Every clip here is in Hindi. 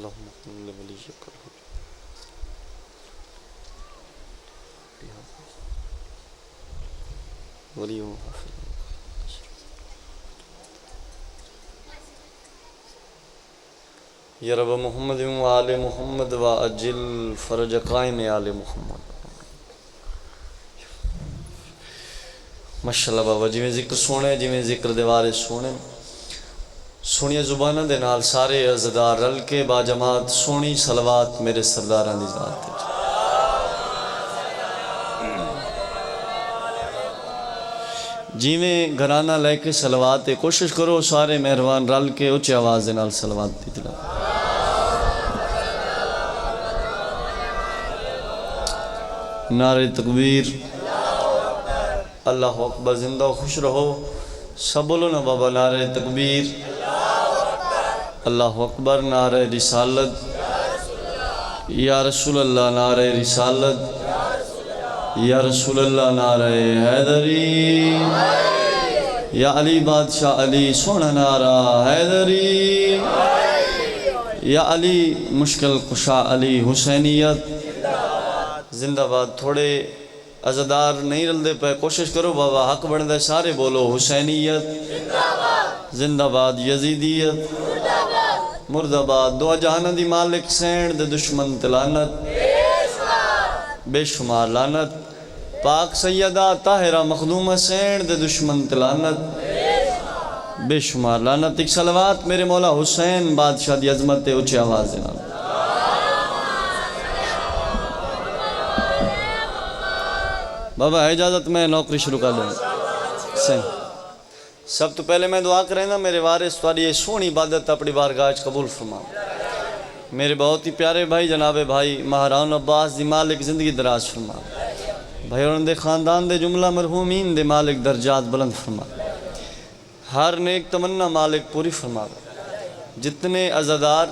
या रब मोहम्मद व आले मोहम्मद व अजिल फरज कायम आले मोहम्मद। माशाअल्लाह बाबा जिमें जिक्र सोने जिमें जिक्र दीवारे सोने सोनिया जुबाना दे नाल सारे अज़दार रल के बाजमात सोनी सलवात मेरे सरदारां दी ज़ात ते। जिमें घराना लैके सलवात ते कोशिश करो सारे मेहरबान रल के उच्च आवाज़ दे नाल सलवात दी दिला। नारे तकबीर, अल्लाह अकबर, जिंदा खुश रहो। सब बोलो ना बाबा, नारे तकबीर, अल्लाह अकबर, नारे रिसालत, या रसूल अल्लाह, नारे रिसालत, या रसूल अल्लाह, नारे हैदरी, या अली बादशाह अली, सोना नारा हैदरी, या अली मुश्किल कुशा अली, हुसैनियत जिंदाबाद। थोड़े अज़दार नहीं रलते पे, कोशिश करो बाबा, हक बनता है सारे बोलो हुसैनियत जिंदाबाद, यजीदियत मुर्दाबाद। दो जहाना दी मालिक सैन दे दुश्मन तलानत बेशुमार लानत। पाक सैयदा ताहिरा मखदूमा सैन दे दुश्मन तलानत बेशुमार लानत। एक सलवात मेरे मौला हुसैन बादशाह दी अजमत उच्च आवाज़ दे नाल। बाबा है इजाज़त, मैं नौकरी शुरू कर लूँ। सही सब तो पहले मैं दुआ करें ना मेरे वारिस तुम्हारी ये सोहनी इबादत अपनी बारगाह कबूल फरमा। मेरे बहुत ही प्यारे भाई जनाबे भाई महारान अब्बास दी मालिक ज़िंदगी दराज फरमा। भाई उन्होंने ख़ानदान दे जुमला मरहूमीन दे मालिक दर्जात बुलंद फरमा। हर नेक तमन्ना मालिक पूरी फरमा। जितने अज़ादार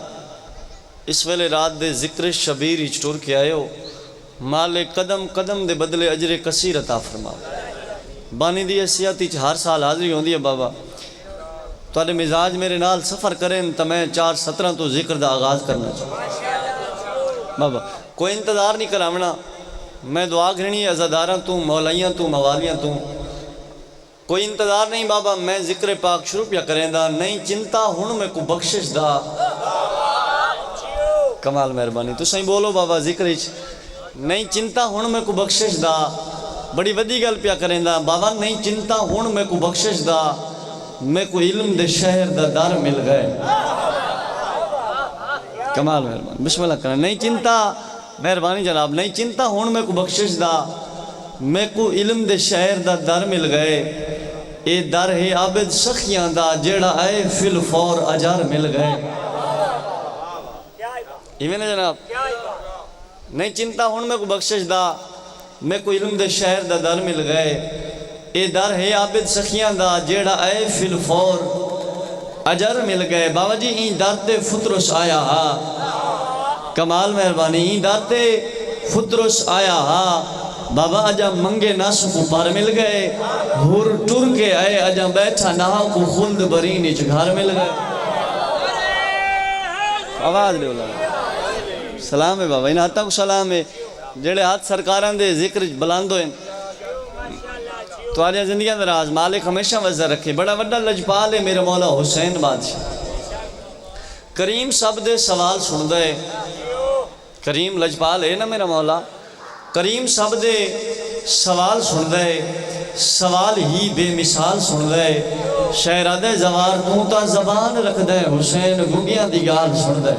इस वेले रात दे ज़िक्र शबीर ही टुर के आए हो, मालिक कदम कदम दे बदले अजरे कसीर अता फरमा। बानी दी हैसियत हर साल हाज़री होंदी है बाबा। तुहाडे मिजाज मेरे नाल सफ़र करें तो मैं 4:17 तो जिक्र दा आगाज़ करना चाहिए बाबा। कोई इंतज़ार नहीं करावना, मैं दुआ करनी है अज़ादारां तू, मौलाइयां तू, मवालियां तू। कोई इंतज़ार नहीं बाबा, मैं जिक्र पाक शुरू पिया करेंदा। नहीं चिंता हुण मैं को बख्शिश दा। कमाल मेहरबानी, तुसीं बोलो बाबा जिक्र नहीं चिंता हुण मैं को बख्शिश दा। बड़ी वड्डी गल पिया करेंदा बाबा। नहीं चिंता हुण मैं को बख्शिश दा, मैं को इल्म दे शहर दा दर मिल गए। कमाल मेहरबानी, बिस्मिल्लाह करें। नहीं चिंता, मेहरबानी जनाब, नहीं चिंता हुण मैं को बख्शिश दा, मैं को इल्म दे शहर दा दर मिल गए। ए दर है आबिद सखियां दा, जेड़ा आए फिल फौर अजार मिल गए। इवें ना जनाब, नहीं चिंता हुण मैं को बख्शिश दा, मैं को इल्म दे शहर दा दर मिल गए। ए दर है आबिद सखियां दा, जेड़ा आए फिल फौर अजर मिल गए। बाबा जी ई दर ते फुतरुस आया हा। कमाल मेहरबानी, ई दर ते फुतरुस आया हा बाबा। अजा मंगे नस को पर मिल गए, हुर टुर के आए अजा बैठा नहा को खुल्द बरी निच घर मिल गए। आवाज ले सलाम है बाबा, इन हाथों को सलाम है जेड़े हाथ सरकारां दे जिक्र बुलंद होए। तुम्हारी जिंदगी दराज मालिक हमेशा वजह रखे। बड़ा वड्डा लजपाल है मेरा मौला हुसैन बादशाह। करीम सब दे सवाल सुनदा है। करीम लजपाल है ना मेरा मौला। करीम सब दे सवाल सुनदा है, सवाल ही बेमिसाल सुनदा है। शहरादे जवार तू ता जबान रखदा है, हुसैन गुगियां दी गाल सुनदा है।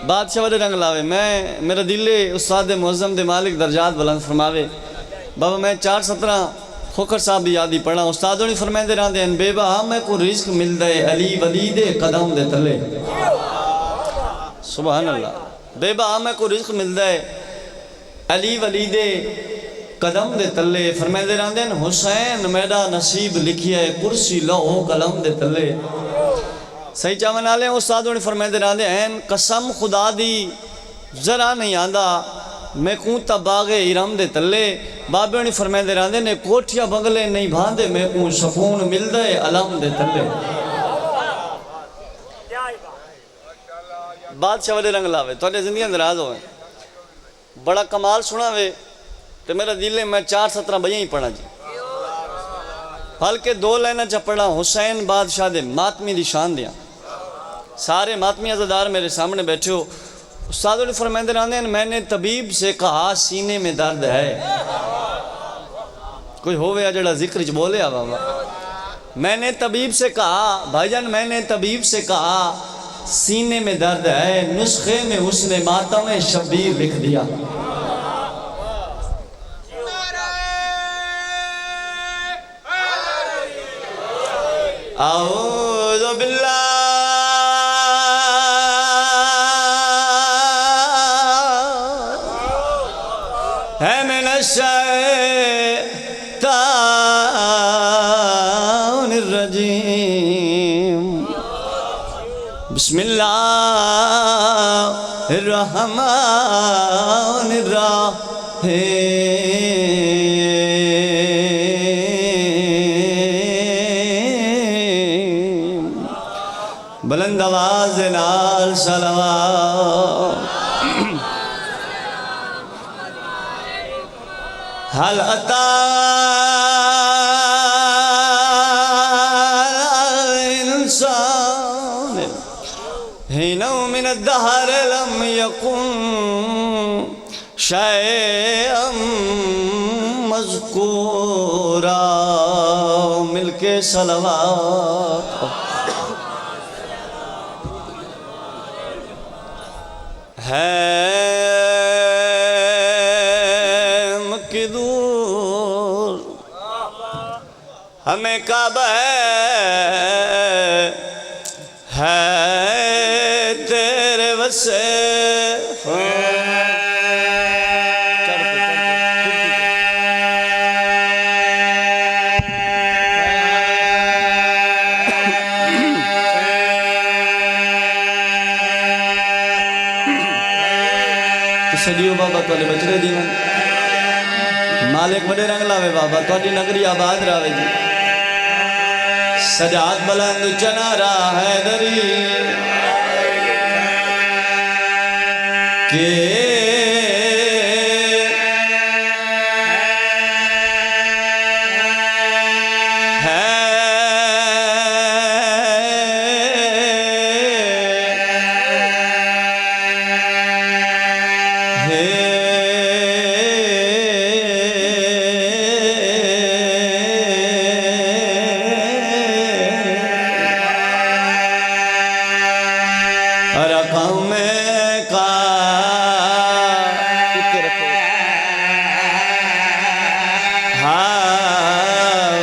बादशाह वाले रंग लावे। मैं मेरा दिले उस्ताद मुअज़्ज़म दे मालिक दर्जात बुलंद फरमावे। बाबा मैं 4:17 खोखर साहब की याद ही पढ़ा। उस्तादों ने फरमाते रहते हैं बेबा मैं को रिस्क मिलता है अली वली दे कदम दे तले। सुभान अल्लाह। बेबा मैं को रिस्क मिलता है अली वली दे कदम दे तले। फरमाते रहते हैं हुसैन मेरा नसीब लिखिया है कुर्सी लो कलम दे तले। सही चावन वाले उस्तादों ने फरमाते रहते हैं कसम खुदा दी जरा नहीं आंदा मैं कूं तबागे इरम दे तले बाबे होनी फरमाते रहंदे ने कोठिया बंगले नहीं भांदे मैं कूं सुकून मिलदा है अलम दे तले। बादशाह वाले रंग लावे तो जिंदगी नाराज होवे बड़ा कमाल सुनावे तो मेरा दिल है मैं 4-17 बजे ही पढ़ा जी हल्के 2 लाइना च पढ़ा हुसैन बादशाह दे मातमी दी शान दिया। सारे मातमी अज़ादार मेरे सामने बैठे हो। उस्ताद ने फरमाते रहते हैं मैंने तबीब से कहा सीने में दर्द है। कोई होवे जड़ा जिक्र च बोले बाबा मैंने तबीब से कहा भाईजान मैंने तबीब से कहा सीने में दर्द है नुस्खे में उसने मातम शबीर लिख दिया। औज़ु बिल्लाह है मिनश शैतानिर रजीम बिस्मिल्लाहिर रहमानिर रहीम। बुलंद आवाज़ नाल सलावत। हल अता इंसान हिना मिन दहर लम यकुन शैअम मज़कूरा। मिलके सलावत। है दूर हमें काबा है तेरे वसे तो सदियों बाबा तोले बचरे दीवन मालिक बड़े रंग लावे बाबा थोड़ी नगरी आबाद रावे जी। सजाद बुलंद चनारा हैदरी के रकम का हाँ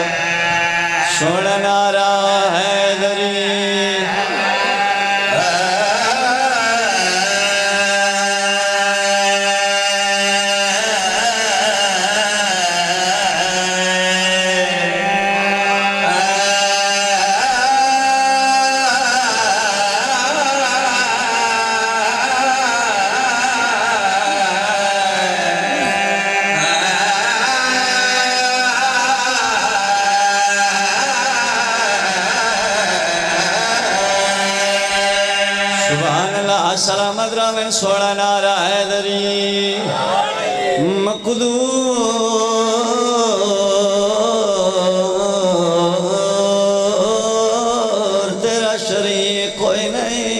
सुननारा हैदरी सलामत रावन सोना नारा हैदरी मकदूर तेरा शरीक कोई नहीं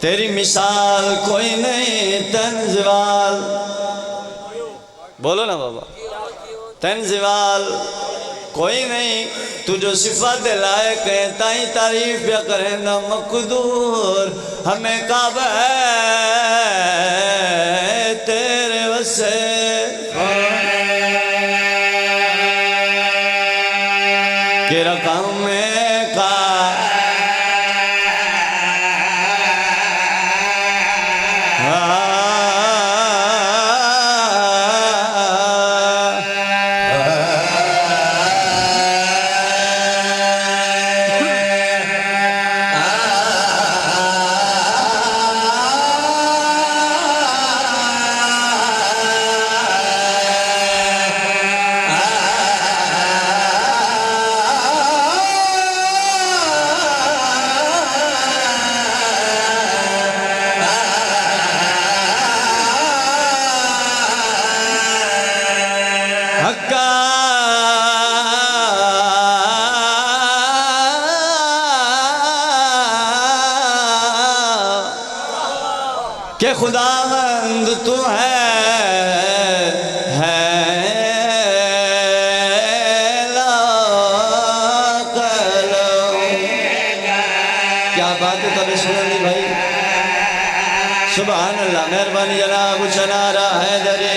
तेरी मिसाल कोई नहीं तंजवाल बोलो ना बाबा तंजवाल कोई नहीं तू जो सिफत लायक है ताई तारीफ क्या करें ना मकदूर हमें काबा है तेरे वसे के रकम में का के खुदावंद तू है ला कलम। क्या बात है, कभी सुना नहीं भाई। सुभान अल्लाह, मेहरबानी जनाब चनारा हैदरी।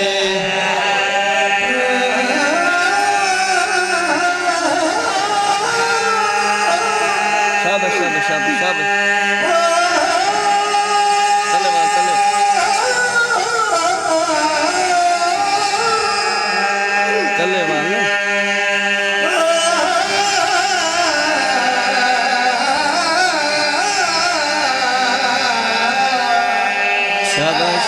शाबाश शाबाश शाबाश शाबाश। चले बात चले चले बात ना। शाबाश।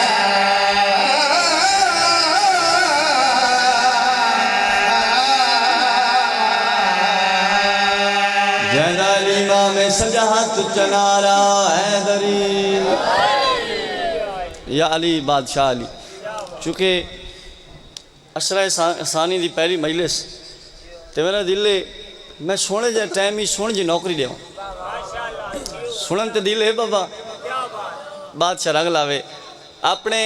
जैनालीमा में सजाहत चनारा हैदरी। या अली बादशाह अली। चूँकि अशरा सानी दी पहली मजलिस ते मेरा दिल मैं सोने जे टाइम ही सोने जी नौकरी देव सुनन ते दिल है बाबा। बादशाह रंग लावे अपने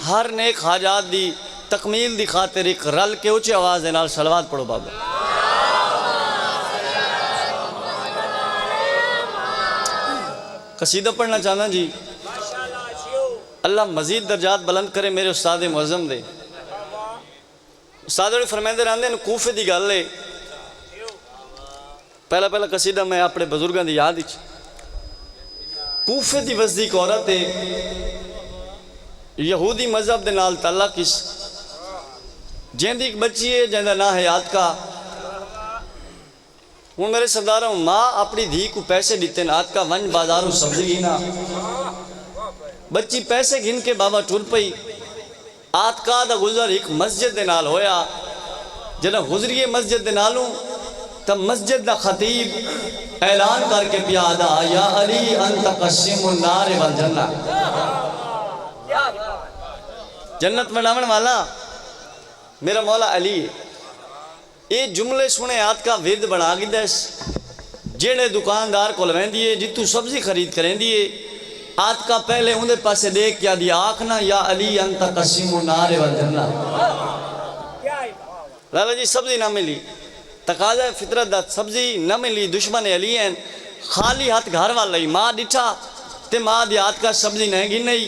हर नेक हाजात दी तकमील दी खातिर एक रल के उच्च आवाज़ दे नाल सलवात पढ़ो बाबा। कसीदा पढ़ना चाहना जी। अल्लाह मजीद दर्जात बुलंद करे मेरे उस्ताद मुअज़्ज़म दे। उस्ताद फरमाते रहते हैं कूफे की गल है। पहला पहला कसीदा मैं अपने बजुर्गों की याद कूफे की वसदी एक औरत है यहूदी मजहब के नाल ताल्लुक इस जिंदी एक बच्ची है जिंदा ना है याद का। हूँ मेरे सरदारों माँ अपनी धी को पैसे दिते नात का वन बाजारों सब्जी गिना। बच्ची पैसे गिन के बाबा टुर पई। आतका दा गुजर एक मस्जिद दे नाल होया। जब गुजरिए मस्जिद दे नालों तब मस्जिद दा खतीब ऐलान करके पियादा या अली अंत कस्सिमुन नार वल जन्नत। जन्नत बनावन वाला मेरा मौला अली है। ये जुमले सुने आत का विद बना गिदा जेड़े दुकानदार को लवेंदी है जितू सब्जी खरीद करेंदी है आत का पहले उनके पासे देख क्या दिया आखना या अली अंत कस्सिमुन नार वल जन्नत। लाला जी सब्जी ना मिली तकाजा फितरत दा सब्जी न मिली दुश्मन अली हैं खाली हाथ घर वाला ही माँ डिठा ते माँ दी हाथ का सब्जी नहीं गिनई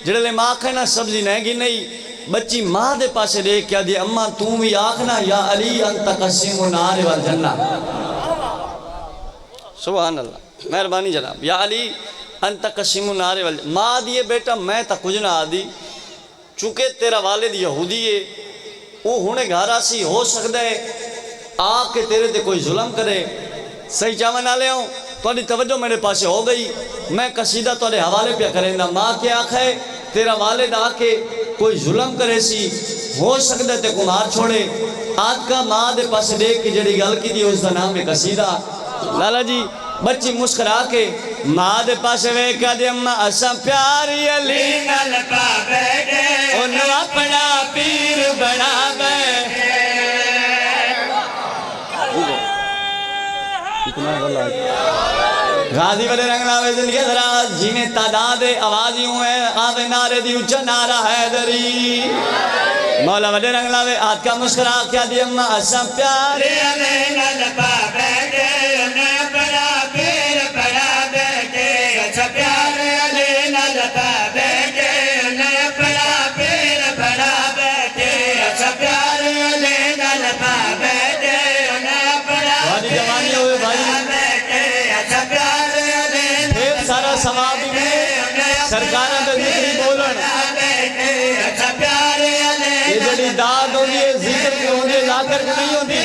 जड़े माँ कहना सब्जी नहीं गिनई। बच्ची माँ दे पासे देख क्या दी अम्मा तू भी आखना या अली अंत कस्सिमुन नार वल जन्नत। सुभान अल्लाह मेहरबानी जनाब या अली अंत कस्सिमुन नार वल। माँ दिए बेटा मैं तो कुछ ना आदि चूँकि तेरा वालिद यहूदी है वो हुणे घर आसी हो सकता है आके तेरे ते कोई जुल्म करे। सही चावन वाले हो थोड़ी तवज्जो मेरे पासे हो गई। मैं कसीदा थोड़े हवाले पे करेंदा। माँ के आखे तेरा वालिद आके कोई जुल्म करे सी हो सकता है ते कुमार छोड़े। आज का माँ दे पासे देख के जड़ी गल की दी उसका नाम है कसीदा। लाला जी बच्ची मुस्कुरा के माँ दे पासे वे क्या दे अम्मा असा प्यारी अली नाल पा बैठे ओनु अपना पीर बना बैठे। गाजी वाले रंग लावे जिंदगी जरा जिन्हें तादाद आवाज यूं है आवे नारे दी उच्चा नारा हैदरी। मौला वाले रंग लावे आज का मुस्कुरा क्या दी अम्मा असा प्यारे अले नाल पा बैठे ओने बड़ा पीर बड़ा बैठे। अच्छा प्यारे अले नाल पा बैठे ओने बड़ा पीर बड़ा बैठे। अच्छा प्यारे अले नाल पा बैठे ओने बड़ा जवानी हुए भाई सारा समाज में सरकार बोलन ये जड़ी दाद होती है जिक्र की होती है लाकर के नहीं होती।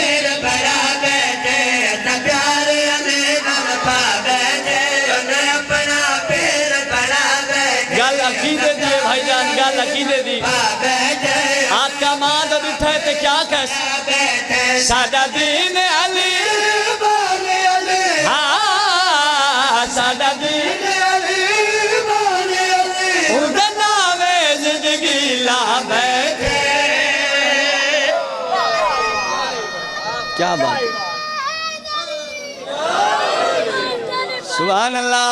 गल अकीदे दी है भाईजान गल अकीदे दी। आपका मां तो दिखा है तो क्या कह सादा दीन अली हाँ सादा दीन क्या बात सुभान अल्लाह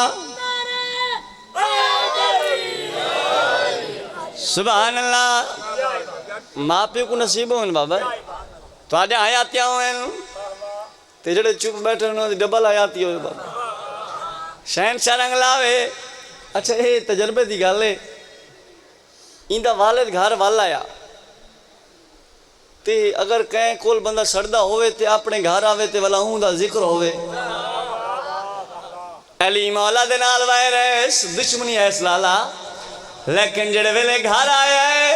सुभान अल्लाह। माँ प्यो को नसीब हो बाबा थोड़े हयातियां हो ते जड़े चुप बैठे उन्होंने डबल हयाती हो बाबा शहनशाह रंग लावे। अच्छा ये तजर्बे की गल है इंदा वालिद घर वाल आया ते अगर कहीं कोल बंदा सड़दा होवे ते अपने घर आवे ते वाला दा जिक्र होवे अली मौला दे नाल वायर है दुश्मनी है लाला लेकिन जेड़े वेले घर आया है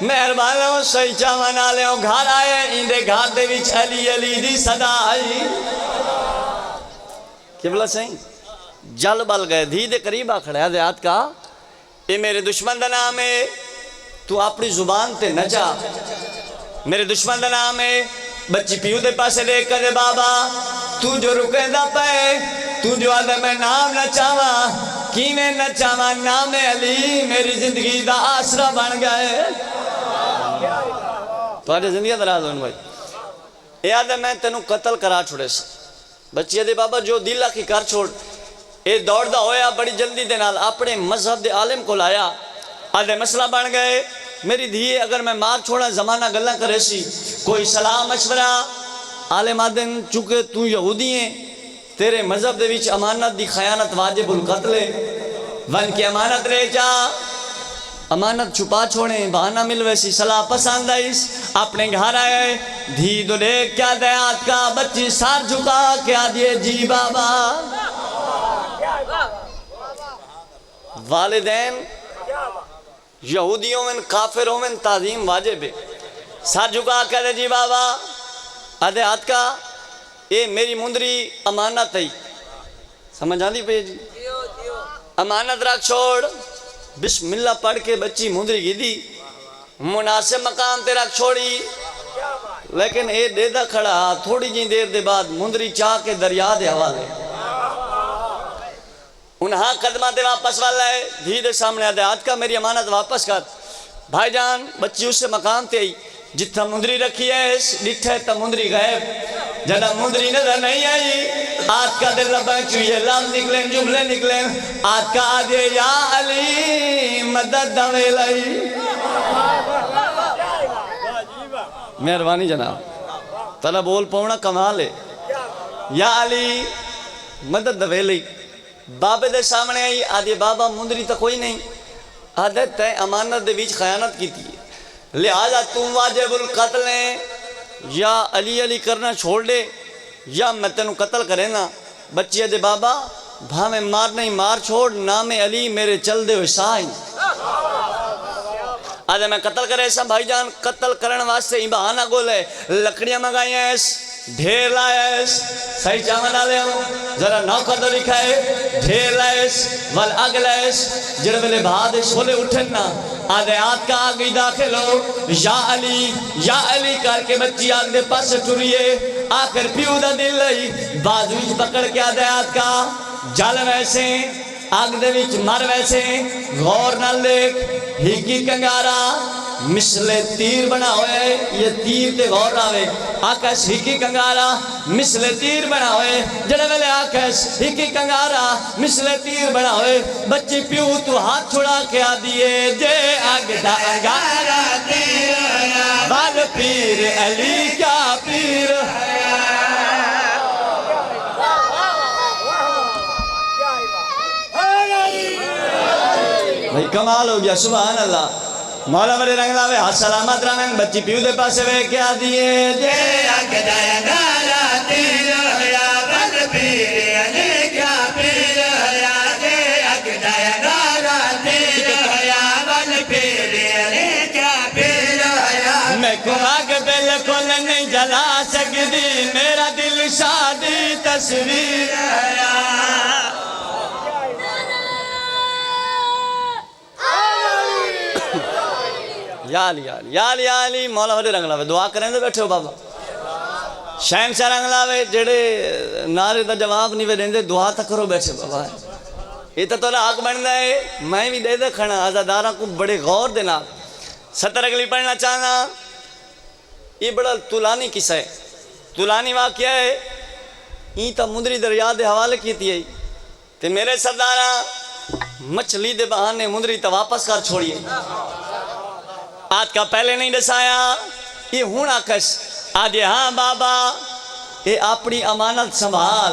मेहरबान हो सही चावा नाले घर आए इंदे घर दे विच अली अली दी सदा आई कि बोला सही जल बल गए धी दे करीब आ खड़ा है हाथ का ये मेरे दुश्मन का नाम है तू अपनी जुबान ते न जा मेरे दुश्मन का नाम है बच्ची पीऊ दे पासे देख कर बाबा तू जो रुकेंदा पे तू जो आदे मैं नाम न चावा कि मैं न चावा नाम अली मेरी जिंदगी का आसरा बन गए थोड़ी जिंदगी दराज होने भाई याद है मैं तेनू कत्ल करा छोड़े बच्ची दे बाबा जो दिल की कर छोड़ ये दौड़दा होया बड़ी जल्दी दे नाल अपने मजहब दे आलिम को लाया आधे मसला बन गए मेरी धी अगर मैं मार छोड़ा जमाना गल्ला करे सी कोई सलाह मशवरा आलिम आदम चुके तू यहूदी है तेरे मजहब दे विच अमानत दी खयानत वाजिबुल कत्ल वन की अमानत ले जा अमानत छुपा छोड़े बहाना मिल वैसी सलाह पसंद आई अपने घर आए धी दो देख क्या दयात का बच्ची सार झुका क्या दिए जी बाबा वालिदैन यहूदियों में काफिरों में ताजीम वाजिब है सर झुका कहते जी बाबा आधे हाथ का ये मेरी मुंदरी अमानत है समझ आती पे जी अमानत रख छोड़ बिस्मिल्लाह पढ़ के बच्ची मुंदरी गिदी मुनासिब मकाम ते रख छोड़ी लेकिन ये देदा खड़ा थोड़ी जी देर दे बाद मुंदरी चाह के दरिया दे हवाले उन्हा कदमा दे वापस वाला है धी दे सामने आदे हाथ का मेरी अमानत वापस कर भाईजान बच्ची उससे मकाम ते आई जितना मुंदरी रखी है डिठे तो मुंदरी गायब जरा मुंदरी नजर नहीं आई आज का दिल चुए लाल निकले जुमले निकले आज का आदे या अली मदद दवे लाई मेहरबानी जनाब तना बोल पाना कमाल है या अली मदद दवे लाई बाबे दे सामने आई आदि बाबा मुंदरी तो कोई नहीं आदत तय अमानत दे बीच खयानत की थी लिहाजा तुम वाजिबुल कत्ल है या अली अली करना छोड़ दे या मैं तेन कत्ल करे ना बच्चे दे बाबा भावे मार नहीं मार छोड़ ना में अली मेरे चल दे साई आज मैं कत्ल करे ऐसा भाईजान कत्ल करने वास्ते बहाना गोले लकड़ियां मंगाई ढेर लायस सही चावल डाले जरा नौकर तो लिखा है ढेर लायस वल आग लायस जरा वेले बाद छोले उठन ना आधे हाथ का आग दाखिल हो या अली करके बच्ची आग दे पास टुरिए आखिर प्यू दा दिल लई बाजू पकड़ के आधे हाथ का जल वैसे आग दे विच मर वैसे गौर न देख हिकी कंगारा मिसले तीर बना हुए ये तीर ते गौर आवे आकाश हिकी कंगारा मिसले तीर बना हुए जड़े वेले आकाश हिकी कंगारा मिसले तीर बना हुए बच्ची प्यू तू हाथ छुड़ा के आ दिए जे आग दा अंगारा तीर बाल पीर अली क्या पीर भाई कमाल हो गया सुभान अल्लाह मौला मेरे रंग लावे हाथ सलामत रंग बच्ची पीऊ दे पासे वे क्या दिए जे आगे जाया गारा तीर या बल पीर अली क्या पीर या जे आगे जाया गारा तीर या बल पीर अली क्या पीर या मैं को आग बिल्कुल नहीं जला सकती मेरा दिल शादी तस्वीर या याली मौला वडे रंग लावे दुआ करें तो बैठे हो बाबा शहनशाह रंग लावे जेड़े नारे का जवाब नहीं वे देंदे दुआ तक करो बैठे बाबा ये तो तोला हक बनता है मैं भी दे खड़ा आजादारा को बड़े गौर देना सतर अगली पढ़ना चाहना ये बड़ा तुलानी किस्सा है तुलानी वाक़या है ई तो मुंदरी दरिया के हवाले की थी ते मेरे सरदारा मछली दे बहाने मुंदरी तो वापस कर छोड़िए आज का पहले नहीं दसाया ये हूं आकस आदे हाँ बाबा ये अपनी अमानत संभाल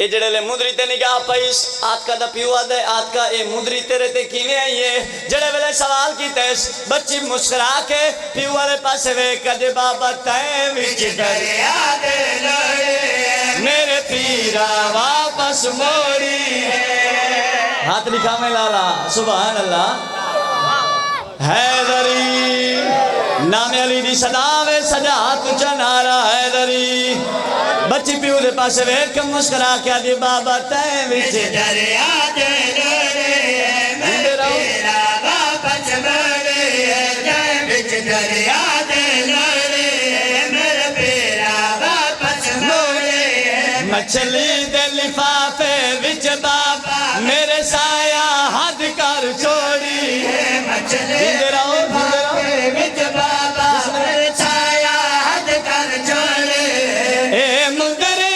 ये जड़े मुंदरी ते निगाह पैस आज का दा पियो आदे आज का ये मुंदरी तेरे ते किने आई है जड़े वेले सवाल की तेस बच्ची मुस्कुरा के पियो वाले पासे वे कदे बाबा तय विच दरिया दे लड़े मेरे पीरा वापस मोड़ी है हाथ दिखा में लाला सुभान अल्लाह हैदरी नामे अली दी सदावे सजा तू चनारा हैदरी बच्ची पियो दे पास वेख के मुस्कुरा के आदि बाबा तय विच दरिया दे लड़े मेरा वापस मोड़े तय विच दरिया दे लड़े मेरा पेरा वापस मोड़े मछली दे लिफाफे विच बाबा मेरे साया हद कर छोड़ी मछली विच बाबा मेरे साया हद कर छोड़ी ए मुंदरी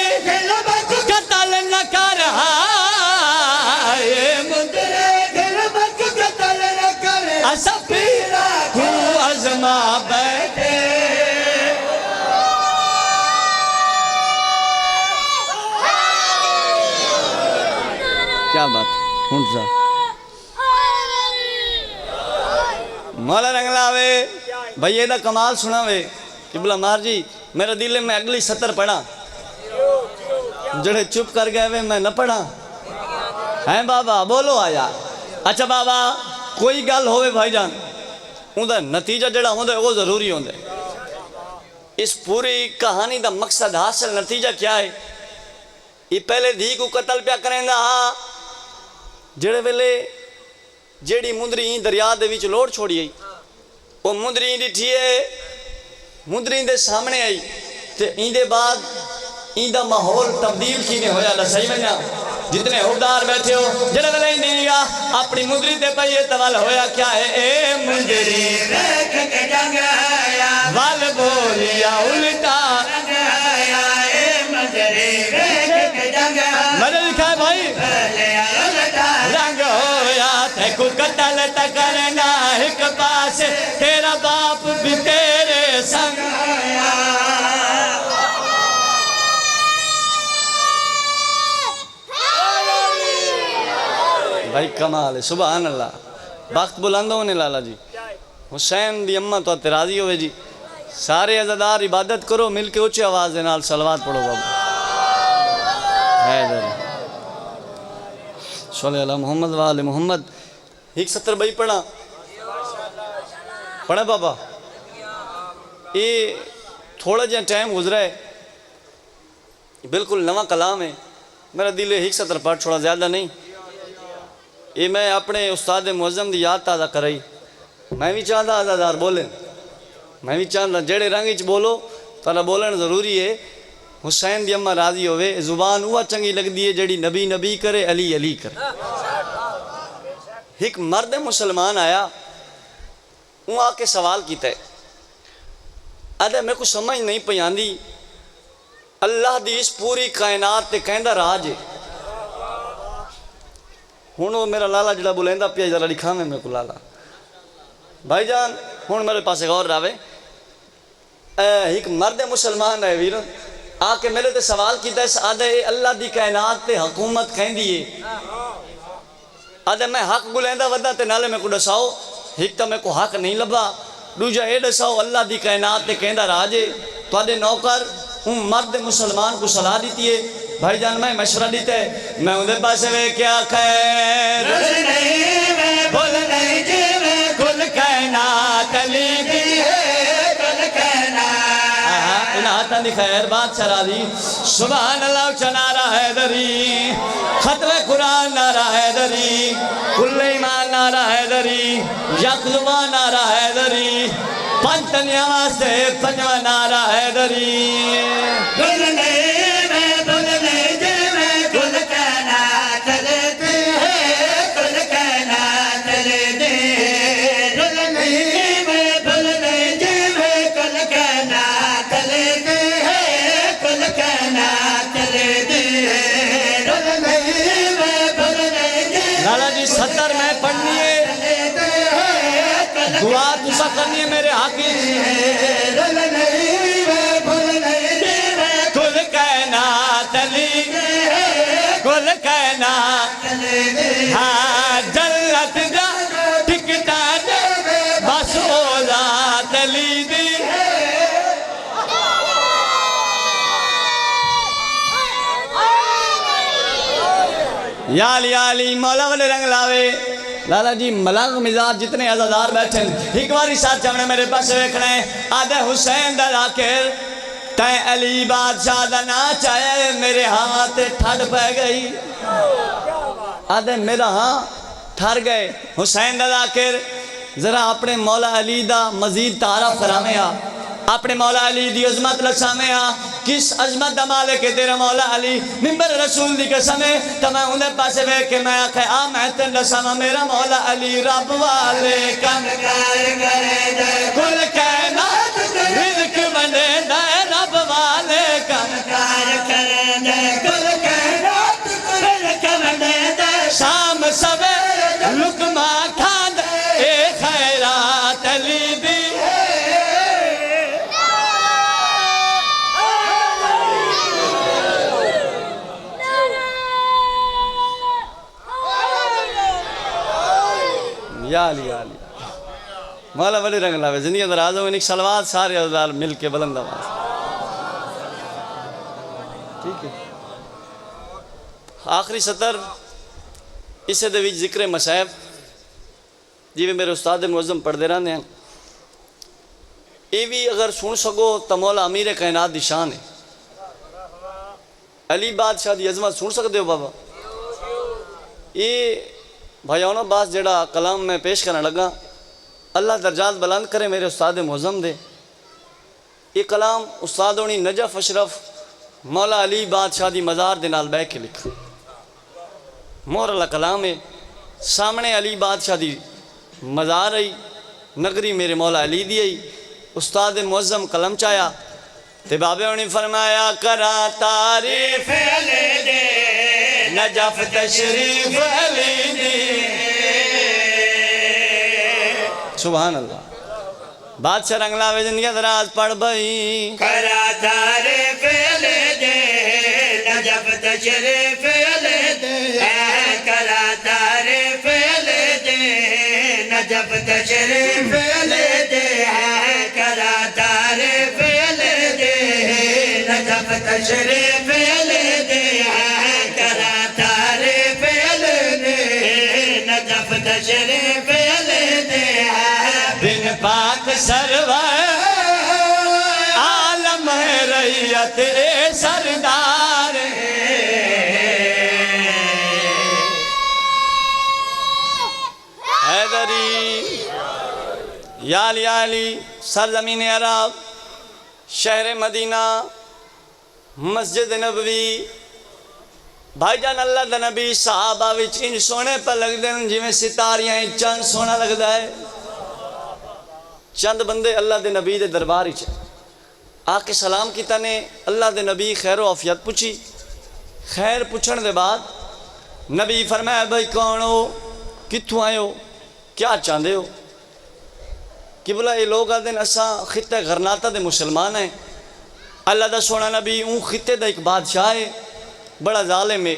कतल न कर ए मुंदरी कतल न कर असा पीरा को अजमा बैठे क्या बात हूं मौला रंग लावे भैया दा कमाल सुनावे किबला मार जी मेरा दिल में अगली सतर पढ़ा जड़े चुप कर गए वे मैं न पढ़ा हैं बाबा बोलो आया अच्छा बाबा कोई गल होवे भाईजान उनका नतीजा जड़ा होंदा वो जरूरी होंदा इस पूरी कहानी का मकसद हासिल नतीजा क्या है ये पहले धी को कतल प्या करेंदा हाँ जेड़े वेले जेड़ी मुंदरी दरिया दे विच लोड़ छोड़ी आई वो मुंदरी डिठी है मुंदरी दे सामने आई ते इंदे बाद इंदा माहौल तब्दील किने होया ला सही मना जितने हुबदार बैठे हो जेड़े वेले इंदीगा अपनी मुंदरी ते पईए तवल होया क्या है ए मुंदरी देख के जंग आया वल बोलिया उल्टा रंग आया ए मुंदरी देख के जंग मैंने लिखा है भाई रंग होया ते को कतल करना एक पास तेरा बाप भी तेरे संग आया भाई कमाल है सुभान अल्लाह वक्त बुलंद होने लाला जी हुसैन दी अम्मा तो राजी होवे जी सारे अज़ादार इबादत करो मिल के ऊंची आवाज दे नाल सलवात पढ़ो बाबा हैदर सल्लल्लाहु अलैहि मोहम्मद वाले मोहम्मद एक 70 बई पढ़ा बाबा ये थोड़ा जहा टाइम गुजरा है बिल्कुल नवा कलाम है मेरा दिल है 70 पढ़ छोड़ा ज़्यादा नहीं ये मैं अपने उस्ताद मुअज़्ज़म की याद ताज़ा कराई मैं भी चाहता अज़ादार बोले मैं भी चाहता जेड़े रंग च बोलो तारा बोलन ज़रूरी है हुसैन दी अम्मा राजी होवे जुबान वह चंगी लगती है जेड़ी नबी नबी करे अली अली करे एक मर्द मुसलमान आया वो आके सवाल किया अरे मेरे को समझ नहीं पई आंदी अल्लाह दी इस पूरी कायनात ते कहंदा राज है हुण वो मेरा लाला जड़ा बुलेंदा पिया जरा लिखा में मेरे को लाला भाईजान हुण मेरे पास गौर रावे एक मर्द मुसलमान है वीर आके मेरे ते सवाल किया आदे अल्लाह दी कायनात ते हुकूमत कहंदी है आदे मैं हक बुलेंदा वदा ते नाले मेरे को दसाओ एक तो मेरे को हक नहीं लभा दूजा ये दसाओ अल्लाह दी कायनात ते कहंदा राज है तुहाडे नौकर मर्द मुसलमान को सलाह दी है भाईजान मैं मशवरा दीता है मैं उधर पास वे क्या खैर बोल नहीं जी मैं कुल कहना तली भी है कुल कहना इन हाथों की खैर बात चला दी सुभान अल्लाह चनारा हैदरी खत्म कुरान नारा हैदरी कुल ईमान नारा हैदरी यकलुमा नारा हैदरी पंचनिया वास्ते पंजवा नारा हैदरी लाला जी 70 में पढ़नी है दुआ तुसा करनी है मेरे हाकी कुल कहना तली कुल कहना हाँ जन्नत दा टिकटा दे बस ओला तली दी याली मौला वाले रंग लावे लाला जी मलंग मिजाज जितने अज़ादार बैठे एक बारी साथ चमने मेरे पास देखना है आदे हुसैन दा आखिर तै अली बादशाह दा ना चाहे मेरे हाथ ठंड पै गई आदे मेरा हाँ ठर गए हुसैन दा आखिर जरा अपने मौला अली दा मजीद तारफ करावे आ अपने मौला अली दी अजमत लसावे आ किस अजमत दा मालिक है तेरा मौला अली मिंबर रसूल दी कसम है तो मैं उन्हें पासे वेख के मैं आखे आ मैं तेन दसावा मेरा मौला अली रब वाले कम करे कुल कायनात रिज़्क बने दे रब वाले कम करे कुल कायनात रिज़्क बने दे शाम सवेरे लुकमा खांद ए खैरात अली दी याली मौला बड़े रंग लावे जिंदगी अंदर आ जाओ इनकी सलवात सारे अज़दार मिल के बुलंद आवाज़ ठीक है आखिरी सतर इसे दे विच जिक्र मसायब जिवें मेरे उस्ताद मुअज़्ज़म पढ़ते रहते हैं ये भी अगर सुन सको तो मौला अमीर कायनात दी शान है अली बादशाह दी अज़मत सुन सकते हो बाबा ये भाई आना बास जड़ा कलाम मैं पेश करने लगा अल्लाह दर्जात बुलंद करे मेरे उस्ताद मुअज़्ज़म दे ये कलाम उस्ताद होनी नजफ अशरफ मौला अली बादशाह दी मज़ार दे नाल बह के लिखा मोहर अल्लाह कलाम है सामने अली बादशाह दी मज़ार आई नगरी मेरे मौला अली दी आई उस्ताद मुअज़्ज़म कलम चाया ते बाबे होनी फरमाया करा तारीफ अली दे नजफ तशरीफ अली दी सुभान अल्लाह बादशाह रंगला वे जिंदगी दराज पढ़ बई करा तारीफ अली दे नजफ तशरीफ अली दे करा तारीफ अली दे नजफ तशरीफ अली दे करा तारीफ अली दे नजफ तशरीफ अली दे करा तारीफ अली दे नजफ तशरीफ अली दे बिन पाक सरवर आलम है रैयत ए सरदार हैदरी याली सरजमीन अरब शहर मदीना मस्जिद नबवी भाईजान अल्लाह दा नबी साहबा विच इंज सोने पर लगते हैं जिवें सितारियां चंद सोना लगता है चंद बंदे अल्लाह दे नबी दे दरबार विच आके सलाम किया ने अल्लाह दे नबी खैर आफियत पूछी खैर पूछण दे बाद नबी फरमाया भाई कौन हो कित्थों आए हो क्या चाहते हो कि बोला ये लोग आते असा खिते गरनाता दे मुसलमान हैं अल्लाह दा सोना नबी ऊँ खिते दा एक बादशाह है बड़ा जालिम है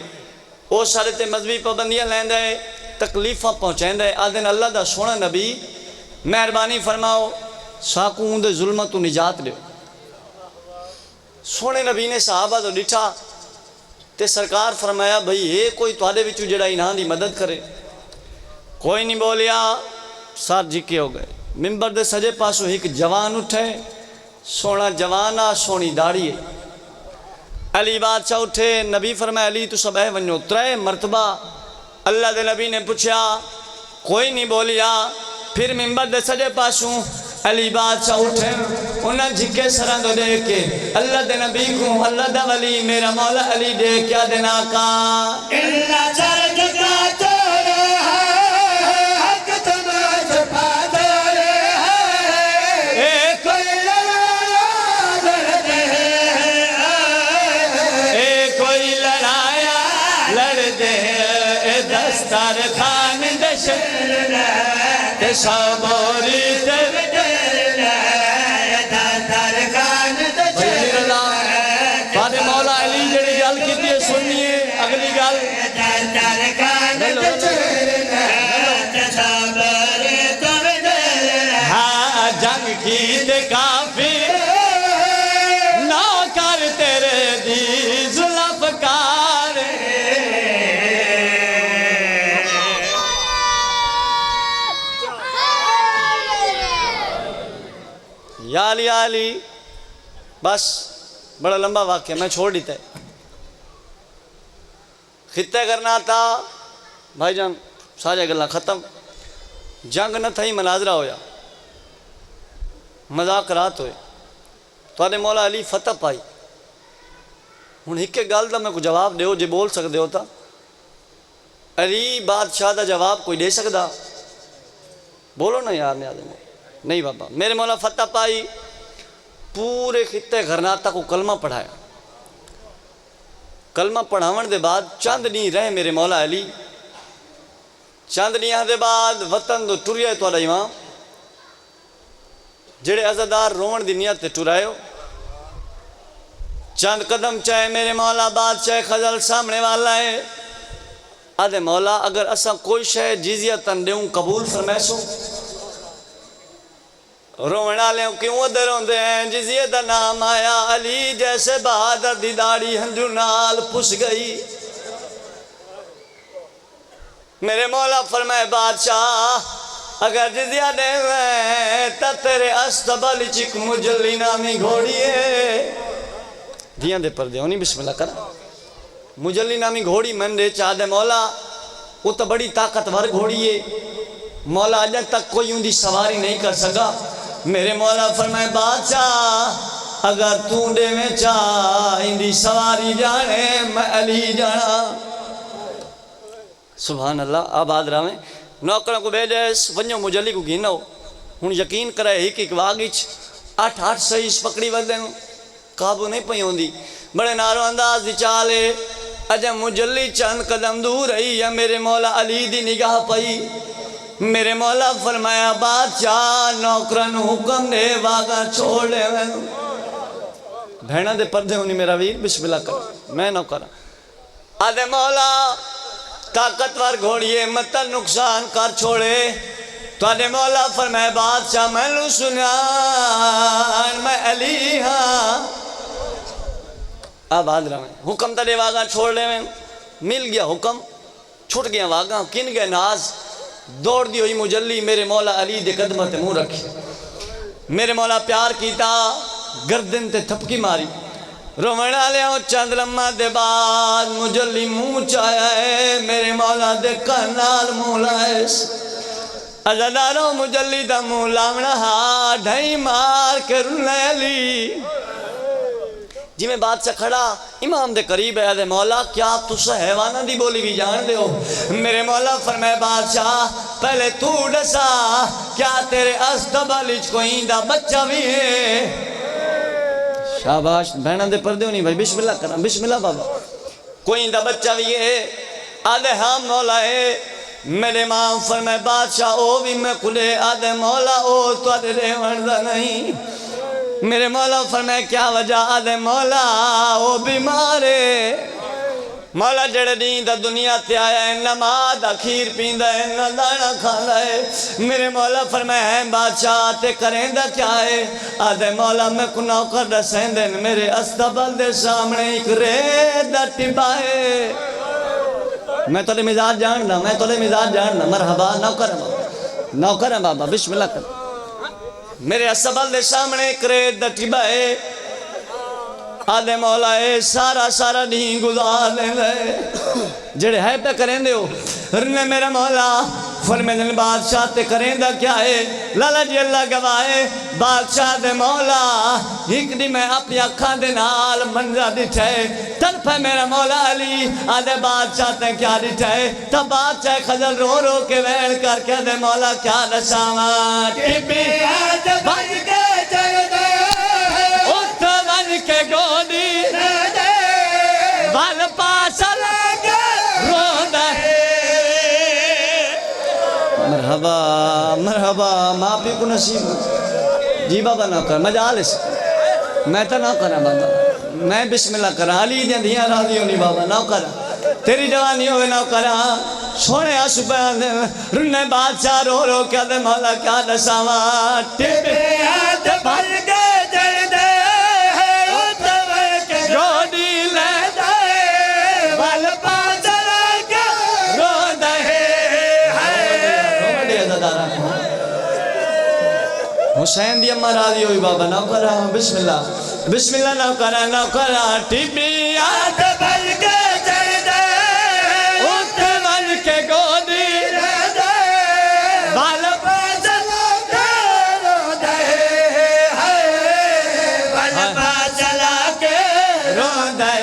वो सारे ते मजहबी पाबंदियां लैंदा है तकलीफा पहुँचादा है आदन अल्लाह दा सोना नबी मेहरबानी फरमाओ साकू उनके जुल्म तो निजात दो सोने नबी ने साहबा तो डिठा ते सरकार फरमाया भाई ये कोई तुहाडे विचों जिहड़ा इन्हां दी मदद करे कोई नहीं बोलिया सार जिके हो गए मिंबर दे सजे पासों एक जवान उठे सोना जवान आ सोनी दाढ़ी है अली बादशाह उठे नबी फरमाया अली तू सब है वनो 3 मरतबा अल्लाह दे नबी ने पूछा कोई नहीं बोलिया फिर मिंबर दे सजे पासों अली बादशाह उठे उन्हें झिके सरंग देख के अल्लाह दे नबी को अल्लाह दा वली मेरा मौला अली दे क्या देना का खान दश साबोरी ते तारे मौला अली जेड़ी गल की सुनिए अगली गल हाँ जंग की ते काफी ना कर तेरे दी जुल्फकार या अली बस बड़ा लंबा वाक्य मैं छोड़ देता है खित्ते करना था भाईजान सारे गल्ला खत्म जंग न थी मनाजरा होया मजाक रात होए तुहाडे मौला अली फतह पाई हुण एक गल दा मैं को जवाब दो जे बोल सकते हो तो अली बादशाह का जवाब कोई दे सकदा बोलो ना यार नहीं बाबा मेरे मौला फतह पाई पूरे खिते गरनाता को कलमा पढ़ाया कलमा पढ़ावन दे बाद चंद दी रहे मेरे मौला अली चंद दियां दे बाद वतन तो टुरिया तुहाडा इमाम जेड़े अज़ादार रोवन दी नियत ते टुरायो चंद कदम चाहे मेरे मौला बादशाह खजल सामने वाला है आदे मौला अगर असा कोई शय जिजिया तन देऊं कबूल फरमैसो रोवण वाले क्यों उधर होंदे हैं जिजिए दा नाम आया अली जैसे बहादुर दी दाढ़ी हंजू नाल पुस गई मेरे मौला फरमाए बादशाह अगर जिजिया दे तो तेरे अस्तबल चिक मुजल्ली नामी घोड़ी है दिया दे पर दे बिस्मिल्लाह कर मुजल्ली नामी घोड़ी मन दे चाह दे मौला वो तो बड़ी ताकतवर घोड़ी है मौला अज तक कोई उनकी सवारी नहीं कर सका मेरे मौला फरमाए बादशाह अगर तू दे में चाह इंदी सवारी जाने मैं अली जाना सुभान अल्लाह आबाद रावे नौकरों को भेजे वनो मुजल्ली को गिनो हूँ यकीन करे एक वागिच 8 सही पकड़ी वदे काबू नहीं पई होंदी बड़े नारो अंदाज दी चाले अजय मुजल्ली चंद कदम दूर रही या मेरे मौला अली दी निगाह पई मेरे मौला फरमाया बादशाह नौकरन हुक्म दे वागा छोड़ ले भैना दे पर्दे होनी मेरा वीर बिस्मिल्लाह कर मैं नौकर आदे मौला ताकतवर घोड़िए मत नुकसान कर छोड़े तुहाडे मौला फरमाया बादशाह मैनू सुना मैं अली हाँ आबाद रहे हुक्म तड़े वागा छोड़ ले मिल गया हुक्म छुट गया वागा किन गए नाज दौड़ दी हुई मुजल्ली मेरे मौला अली दे कदम ते मुंह रखी मेरे मौला प्यार किया गर्दन ते थपकी मारी रोवण वाले चंद लम्मा दे बाद मुजल्ली मुंह चाया है मेरे मौला दे कनाल मुंह लाए अज़ादारों मुजल्ली दा मुंह लावना हा ढाई मार के रुला अली जिमें बादशाह खड़ा इमाम दे करीब है आदे मौला क्या तुस हैवाना दी बोली भी जान दे हो मेरे मौला फरमाए बादशाह पहले तू दसा क्या तेरे अस्तबल कोई दा बच्चा भी है शाबाश बहना दे पर्दे नहीं भाई बिस्मिल्लाह करा बिस्मिल्लाह बाबा कोई दा बच्चा भी है आदे हाँ मौला है मेरे मां फरमाए बादशाह ओ भी मैं खुले आदे मौला ओ तुहाडे रेवण दा नहीं मेरे मौला फरमाए क्या वजह आदे मौला वो बीमार है मौला जड़े दी दा दुनिया ते आया है नमाज खीर पींदा है न दाना खांदा है मेरे मौला फरमाए है बादशाह ते करेंदा क्या है आदे मौला मैं को नौकर दसेंदे मेरे अस्तबल दे सामने एक रेत दा टिब्बा है मैं तोरे मिजाज जानदा मैं तोरे मिजाज जानदा मरहबा नौकर है बाबा बिस्मिल्लाह कर मेरे अस्तबल दे सामने एक रेत दा टिब्बा है आदे मौला है सारा सारा नी गुजार ले जेड़े है पे करेंदे हो ने मेरा मौला फरमाने बादशाह ते करेंदा क्या है लाला जी अल्लाह गवाए बादशाह दे मौला एक दी मैं अपनी अखां दे नाल मंजर दिठा है तरफ है मेरा मौला अली आदे बादशाह ते क्या दिठा है तब बादशाह खजल रो रो के वैन करके दे मौला क्या दसावा टिब्बी बज के चल दे उठ बन के गोदी वल पास लगे रोंदा मरहबा मरहबा माँ प्यो को नसीब जी बाबा ना कर मजाल से मैं तो ना करा बाबा मैं बिस्मिल्लाह करा अली दियां धियां राजी होनी बाबा ना करा तेरी जवानी होवे ना करा सोने आंसू रुन्ने बादशाह रो रो क्या दे मौला क्या दसावा टिपे हाथ भर के जड़ दे रोडी ले दे बल पाचला के रो दे हुसैन दी अम्मा राजी हुई बाबा ना करा बिस्मिल्लाह बिस्मिल्लाह ना करा टिपे हाथ भर के जड़ दे उठे बन के गोदी बल पाचला के रो दे बल पाचला के रो दे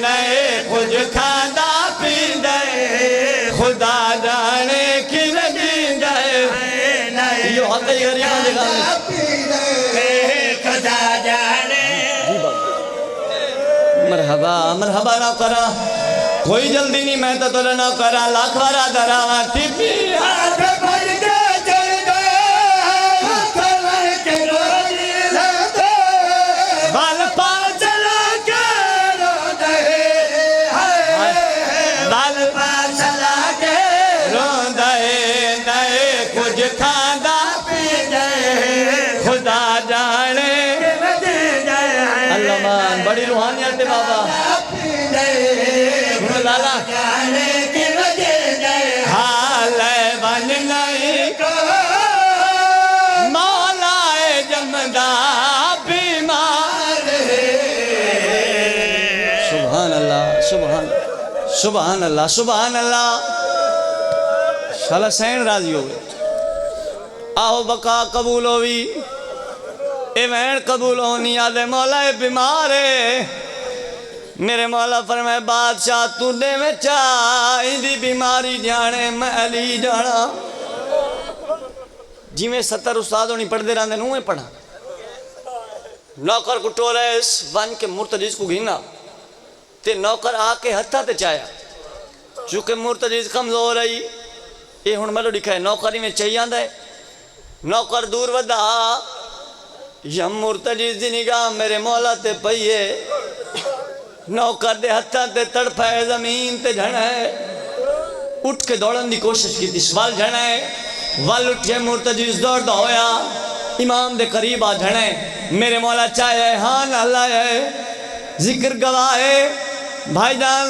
नए कुछ खादा पी दे खुदा जाने की लगी दे यो हक गरीब जगह खुदा जाने मरहबा मरहबा ना करा कोई जल्दी नहीं मैं तो तोला ना करा लाख वारा दरावा टिपी हाथ भर के चल दे खबर के रोजी ले दे बाल पा चला के रो दे बाल पा चला के रो दे नए कुछ खादा पी दे खुदा जाने बजे जाए अल्लाह मान बड़ी रूहानियत है बाबा पी दे सुनो लाला जाने की बजे जाए हाल बन नहीं को मौलाए जमदा बीमार सुभान अल्लाह सुभान सुभान अल्लाह सुभान अल्लाह शाला सैन राजी हो गए आओ बका कबूल होवी ए वैन कबूल होनी आदे मौला बीमार है मेरे मौला फरमाए बादशाह तू दे में चाही बीमारी जाने मैं अली जाना जिमें 70 उस्ताद होनी पढ़ते रहते नूहे पढ़ा नौकर को टोरेस बन के मुर्तजीज को घिना ते नौकर आके हथा ते चाया चूंकि मुर्तजीज कमजोर रही ये हूँ मैं लिखा है नौकरी में चाहिए आंदा है नौकर दूर वधा यम मुर्तजीज की निगाह मेरे मौला ते पई है नौकर दे हथा ते तड़फाए जमीन ते झड़ा है उठ के दौड़न की कोशिश की सवाल झड़ा है वल उठे मुर्तजीज दौड़दा होया इमाम दे करीब आ झड़ा है मेरे मौला चाहे हाँ अल्लाह है जिक्र गवाए भाईजान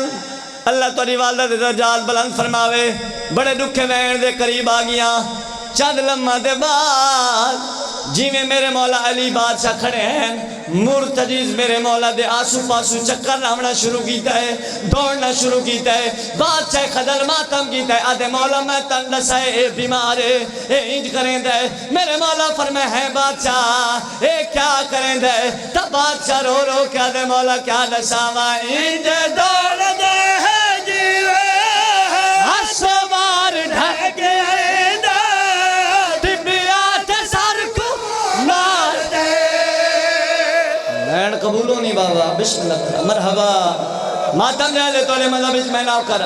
अल्लाह तोरी वालदा दे दर्जात बुलंद फरमावे बड़े दुखे वैन दे करीब आ गया चंद लम्हा दे बाद जिमें मेरे मौला अली बादशाह खड़े हैं मुर्तजीज मेरे मौला दे आसू पासू चक्कर लावना शुरू किया है दौड़ना शुरू किया है बादशाह खदल मातम किया है आधे मौला मैं तन दसा ए बीमार ए इंज करें दे मेरे मौला फरमाए है बादशाह ए क्या करें दे तब बादशाह रो रो क्या दे मौला क्या दसावा इंज दौड़ दे है जीवे हसवार ढक कबूलो नहीं बाबा बिस्मिल्लाह मरहबा मातम जाले तोले मतलब इसमें ना कर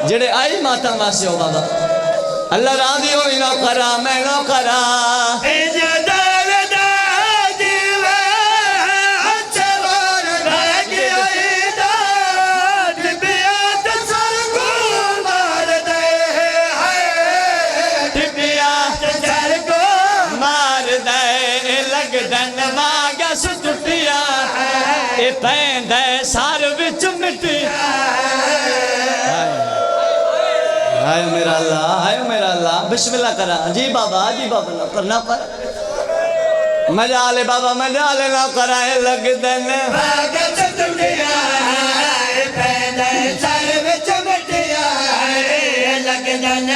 जेड़े आई मातम वासे हो बाबा अल्लाह राजी हो ना करा मैं ना करा पैंदा सार विच मिट्टी हाय मेरा अल्लाह बिस्मिल्लाह करा जी बाबा ना करना पर मजा ले बाबा मजा ले ना करा लग दन पैंदा सार विच मिट्टी लग दन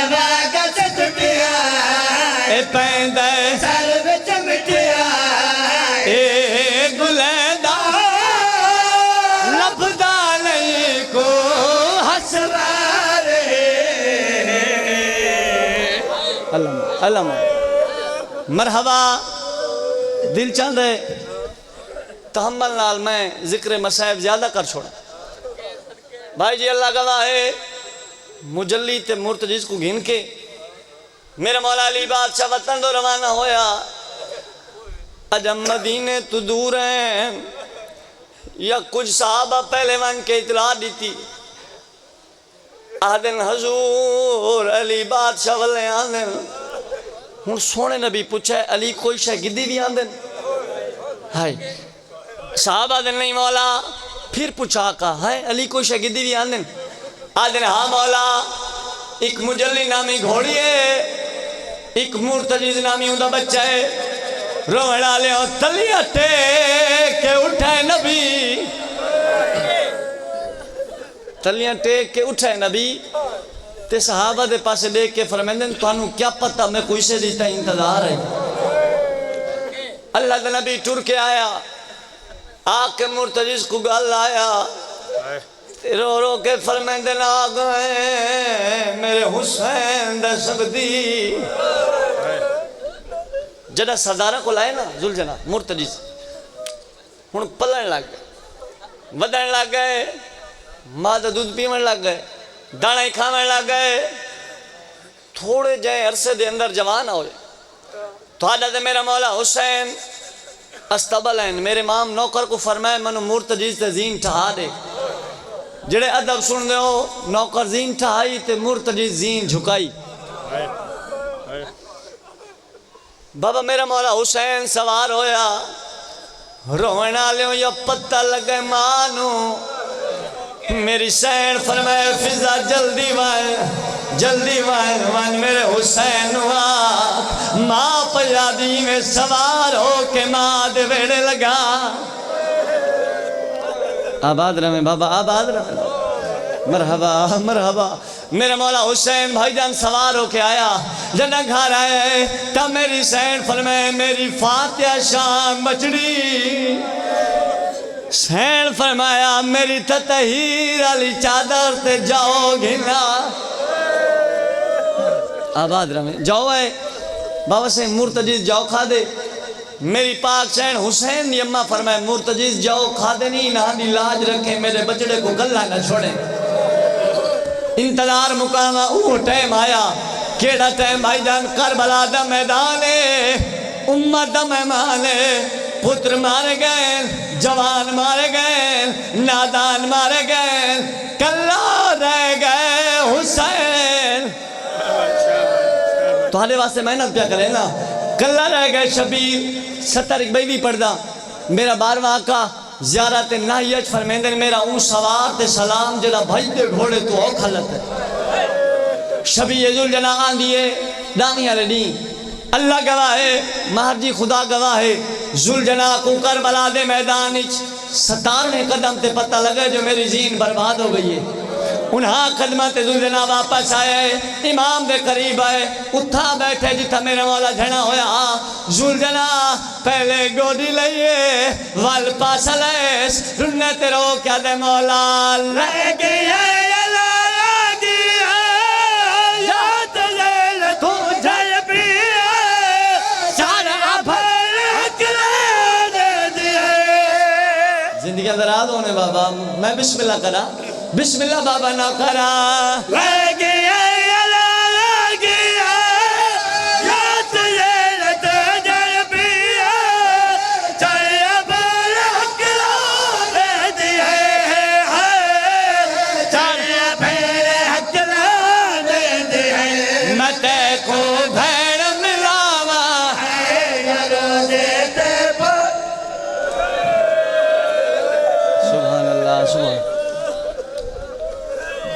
पैंदा सार विच मिट्टी ए गुलैदा लभदा नहीं को हसवारे अल्लाह मरहबा दिल चल रहे तहम्मल नाल मैं जिक्र मसाइब ज्यादा कर छोड़ा भाई जी अल्लाह गवाह है मुजल्ली ते मुर्तजीज को घिन के मेरा मौला अली बादशाह वतन तो रवाना होया। अज मदीने तो दूर है या कुछ साहबा पहले वन के इतला दी थी। आदन हजूर अली बादशाह वाले आंदे हूँ सोने नबी पूछा अली कोई शह गिद्दी भी आंदे हाय साहब आदन नहीं मौला। फिर पूछा का है अली कोई शह गिद्दी भी आंदे आदन हाँ मौला। एक मुजल्ली नामी घोड़ी है एक मुर्तजिज नामी उदा बच्चा है रोवड़ा ले तलिया टेक के उठे नबी तलियां टेक के उठे नबी ते सहाबा दे पासे देख के फरमांदे थानू क्या पता मैं कोई से देता इंतजार है। अल्लाह का नबी टुर के आया आके मुर्तजिज को गल आया रो रो के फरमांदे आ गए मेरे हुसैन दा सगदी। जदा सरदारा को लाए ना जुलझना मुर्तजिज हुण पलन लग गए वधन लग गए माँ का दूध पीवन लग गए दाना ही खावन लग गए। थोड़े जे अरसे दे अंदर जवान हो तो मेरा मौला हुसैन अस्तबल मेरे माम नौकर को फरमाए मनु मुर्तजिज ते जीन ठहा दे। जेड़े अदब सुन दे हो नौकर जीन ठहाई ते मुर्तजिज जीन झुकाई। बाबा मेरा मौला हुसैन सवार होया रोवन आलियों या पता लगे मानू मेरी सैन फरमाए फिजा जल्दी वन मेरे हुसैन माँ पंजाबी में सवार हो के माँ दे वेड़े लगा। आबाद रहे बाबा आबाद रहे मरहबा मरहबा। मेरा मौला हुसैन भाईजान सवार होके आया जब घर आए तब मेरी सैन फरमाए मेरी फातिहा शाम बचड़ी सैन फरमाया मेरी ततहीर वाली चादर ते जाओ घिना। आबाद रहे जाओ है बाबा से मुर्तजिज जाओ खा दे। मेरी पाक सैन हुसैन दी अम्मा फरमाए मुर्तजिज जाओ खा दे नहीं ना दी लाज रखे मेरे बचड़े को गल्ला ना छोड़े। इंतजार मुकामा वो टाइम आया केड़ा टाइम भाईजान करबला दा मैदान है उम्मत दा मेहमान है। पुत्र मारे गए जवान मारे गए नादान मारे गए कल्ला रह गए हुसैन। तुम्हारे वास्ते मेहनत क्या करे ना कल्ला रह गए शबीर 70 भी पढ़दा मेरा 12वां आका ज़ियारत नाहियत फरमेंदे मेरा ऊं सवार ते सलाम जरा भाई दे घोड़े तो औ खलत है। शबीर जुलजना आंदिए दानिया रेडी अल्लाह गवाह है महरजी खुदा गवाह है जुलजना को करबला दे मैदान 17वें कदम ते पता लगे जो मेरी जीन बर्बाद हो गई है। उन्हा कदम ते जुलजना वापस आए इमाम दे करीब आए उठा बैठे जिथा मेरा मौला झना होया जुलजना पहले गोदी लइए वल पास लेस रुन्ने ते रो क्या दे मौला लगे जिंदगी अंदर होने बाबा मैं बिस्मिल्लाह करा बिस्मिल्लाह बाबा ना करा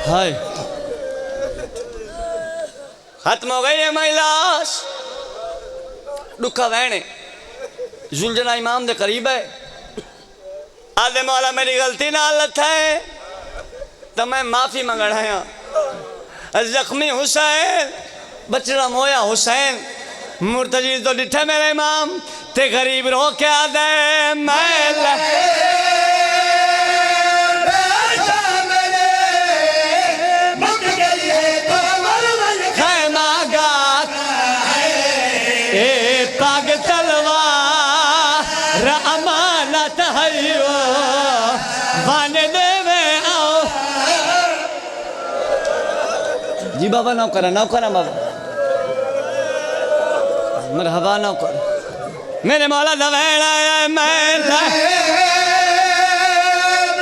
हाय खत्म हो गई है महिलास दुखा वहने जुलझना इमाम दे करीब है आदे मौला मेरी गलती ना हालत है तो मैं माफी मंगण आया जख्मी हुसैन बचड़ा मोया हुसैन मुर्तजिज तो डिठे मेरे इमाम ते गरीब रो क्या दे मैं जी बाबा नौकरा बाबा मरहबा ना कर मेरे मौला दवैण आया मैं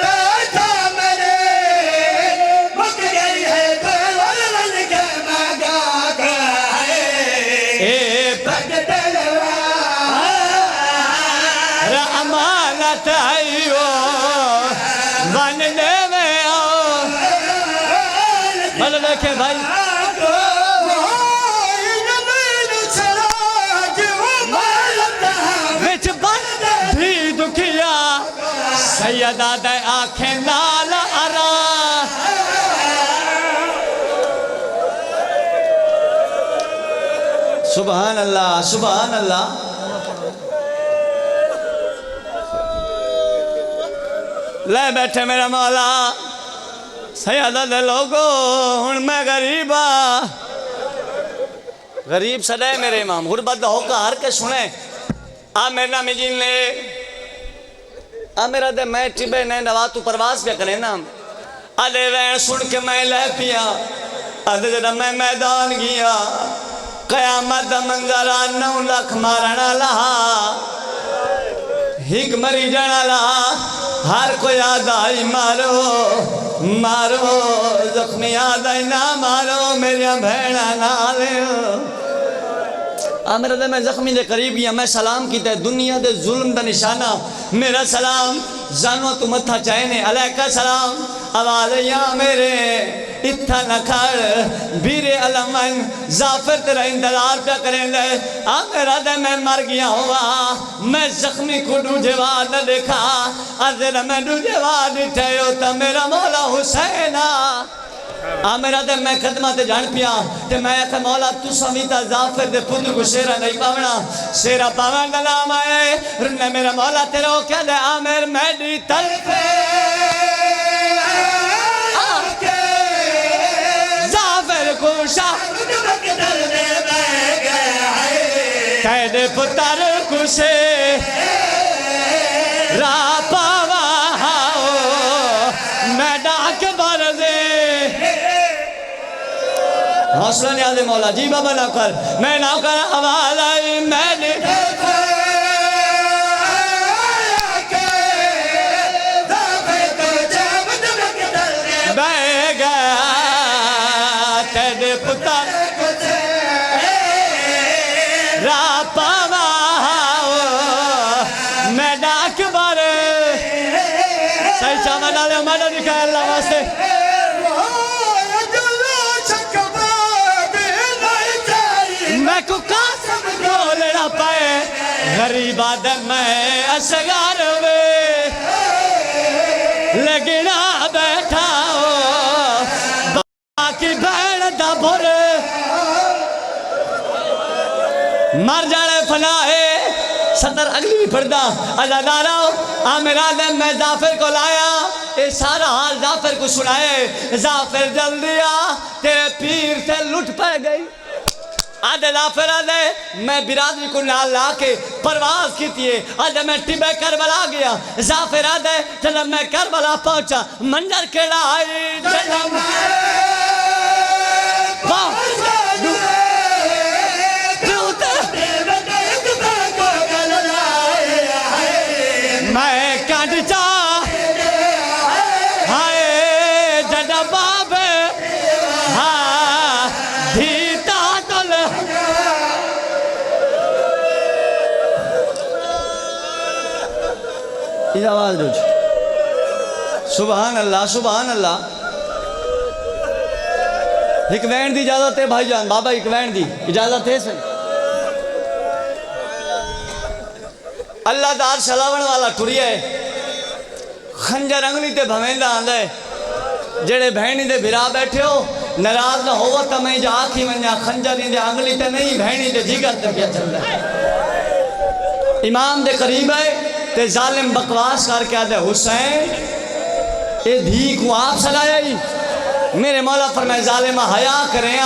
राजा मेरे मुक गई है तो वलन के मगा गए ए भगत अमानत आयो बन देवे मतलब देखे भाई बिच बंद भी दुखिया सैयदा दे आंखें नाल अरा सुभान अल्लाह सुभान अल्लाह ले बैठे मेरा मौला सैयदा दे लोगो हुण मैं गरीबा गरीब सदैव मेरे इमाम गुरबत होकर के सुने आ मेरा नाम जिन ले आ मेरा दे मैं टिबे ने नवा तू प्रवास पे करे ना आदे वैन सुन के मैं ले पिया आदे जरा मैं मैदान गया कयामत दा मंजरा 9 लाख मारना लहा हिक मरी जाना लहा हर कोई आदाई मारो मारो जख्मी आदाई ना मारो मेरी भेड़ा ना ले मेरा दे मैं जख्मी दे करीब गया मैं सलाम किया दुनिया दे जुल्म दा निशाना मेरा सलाम जानो तू मथा चाहने अलैका सलाम आवाज या मेरे इत्था न खड़ बीरे अलमन जाफर तेरा इंतजार पे करेंगे आ मेरा दे मैं मर गया हुआ मैं जख्मी को दूजेवार न देखा अजर मैं दूजेवार दिखे हो तो मेरा मौला हुसैना आ मेरा दे मैं खदमा ते जान पिया ते मैं आखे मौला तू समीता जाफर दे पुत्र को शेरा नहीं पावना शेरा पावन दा नाम आए ने मेरा मौला तेरा ओ क्या दे आमिर मेरी तलफे आके जाफर को शाह कह दे पुत्र को से रा पावा मैं डाक भर दे हौसला नहीं आदे मौला जी बाबा ना कर मैं ना कर आवाज आई मैंने बह गया तेरे पुत्र रा पावा मैं डाक बार सही चावा डाले हमारा दिखा अल्लाह वास्ते मैं को कासम बोलना पाए गरीब आदम मैं असगार में लगना बैठा हो बाकी भैन दा भुर मर जाने फनाए सदर अगली भी पढ़दा अल्लाह आ मेरा दम मैं जाफर को लाया ये सारा हाल जाफर को सुनाए जाफर जल्दी आ तेरे पीर से लुट पड़ गई आधे जाफर आधे मैं बिरादरी को नाल ला के परवाज की थी आधे मैं टिबे करबला गया जाफर आधे जब मैं करबला पहुंचा मंजर केड़ा आई मैं कांड चा हाय जड़ा बाबे हाँ धीता तल इस आवाज रोज सुभान अल्लाह सुभान अल्लाह एक वैन दी इजाजत है भाईजान बाबा एक वैन दी इजाजत है सर अल्लाह दार सलावण वाला टुरिया है खंजर अंगली ते भवेंदा आंदा है जेड़े भैणी दे भिरा बैठे हो नाराज ना हो तो मैं जा आखी वन्या खंजर इंदे अंगली ते नहीं भैणी दे जिगर ते क्या चल रहा है इमाम दे करीब है ते जालिम बकवास करके आदे हुसैन ये धी को आप सलाया ही मेरे मौला फरमाए जालिमा हया करें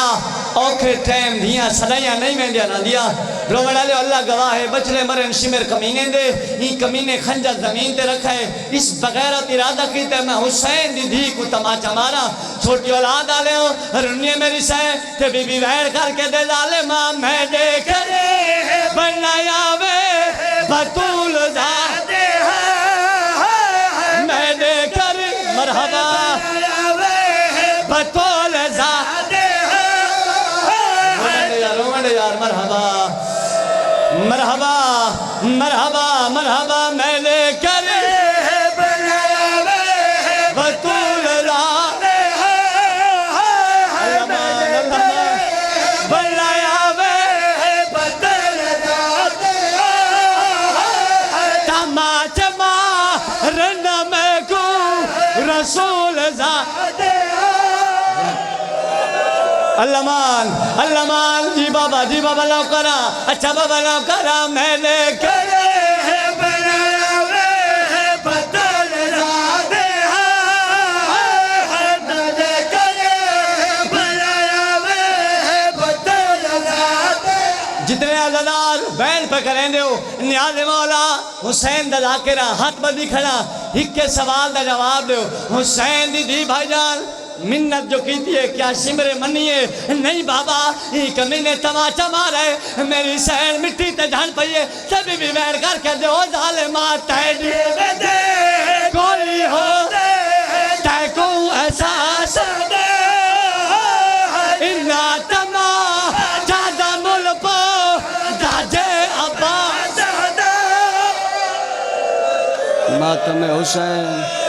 औखे टाइम दिया सदाइया नहीं मैं ना दिया रोवण वाले अल्लाह गवाह है बचले मरन शिमर कमीने दे ई कमीने खंजर जमीन ते रखा है इस बगैरत इरादा कीते मैं हुसैन दी धी को तमाचा मारा छोटी औलाद आले रुनिए मेरी सह ते बीबी वैर करके दे जालिमा मैं देख रे बनाया वे बतूल दा मैंने कर मरहबा बतूल दा रोमंड यार मरहबा मरहबा मरहबा मरहबा मैंने कर बतूल दा बनाया वे तमा चमा रन में को रसूल ज़ा अल्लामान जी बाबा लौकरा अच्छा बाबा लौकरा मैंने करे बनाया वे बतूल ज़ा जितने अज़ादार बैन पे करें दो नियाज़ मौला हुसैन दा ज़ाकिरा हाथ बंदी खड़ा एक सवाल दा जवाब दो हुसैन दी दी भाईजान मिन्नत जो की थी है क्या सिमरे मनिए नहीं बाबा एक महीने तमाचा मारे मेरी सैन मिट्टी ते जान पइए तभी भी बैठ कर के दो ज़ालिमा तैड कोई हो तै को एहसास इन्ना तमा जादा मुल पो दाजे अब्बा मातम हुसैन